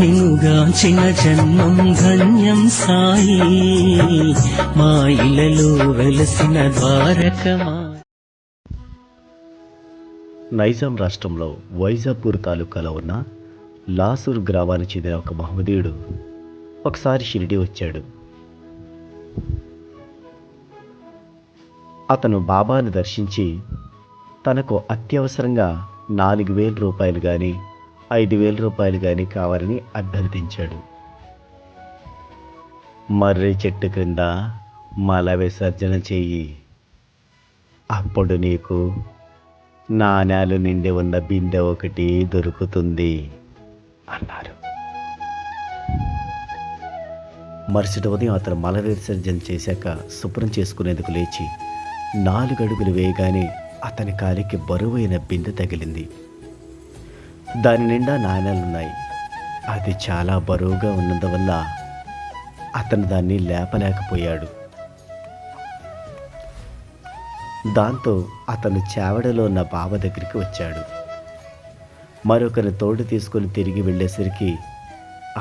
నిన్నుగాంచిన జన్మం ధన్యం సాయి, మా ఇలలో వెలసిన ద్వారకమా. నైజాం రాష్ట్రంలో వైజాపూర్ తాలూకాలో ఉన్న లాసూర్ గ్రామానికి చెందిన ఒక మహమ్మదీయుడు ఒకసారి షిరిడి వచ్చాడు. అతను బాబాను దర్శించి తనకు అత్యవసరంగా 4,000 రూపాయలు కానీ 5,000 రూపాయలు కానీ కావాలని అభ్యర్థించాడు. మర్రి చెట్టు క్రింద మల విసర్జన చెయ్యి, అప్పుడు నీకు నాణ్యాలు నిండి ఉన్న బిందె ఒకటి దొరుకుతుంది అన్నారు. మరుసటి ఉదయం అతను మల విసర్జన చేశాక శుభ్రం చేసుకునేందుకు లేచి 4 అడుగులు వేయగానే అతని కాలికి బరువైన బిందె తగిలింది. దాని నిండా నాణ్యాలున్నాయి. అది చాలా బరువుగా ఉన్నందువల్ల అతను దాన్ని లేపలేకపోయాడు. దాంతో అతను చావడలో ఉన్న బావ దగ్గరికి వచ్చాడు. మరొకరి తోడు తీసుకుని తిరిగి వెళ్ళేసరికి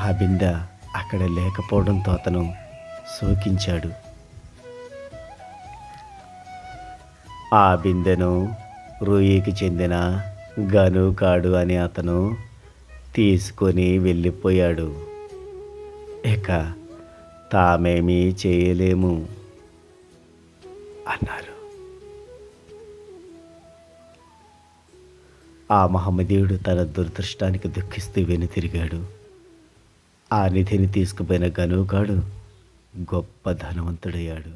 ఆ బిందె అక్కడ లేకపోవడంతో అతను శోకించాడు. ఆ బిందెను రూయికి చెందిన గనుకాడు అని అతను తీసుకొని వెళ్ళిపోయాడు. ఇక తామేమీ చేయలేము అన్నారు. ఆ మహమ్మదీయుడు తన దురదృష్టానికి దుఃఖిస్తూ వెనుతిరిగాడు. ఆ నిధిని తీసుకుపోయిన గనుగాడు గొప్ప ధనవంతుడయ్యాడు.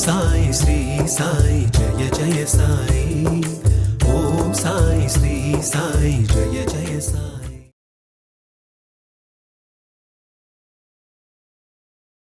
సాయి శ్రీ సాయి జయ జయ సాయి, ఓం సాయి శ్రీ సాయి జయ జయ సాయి.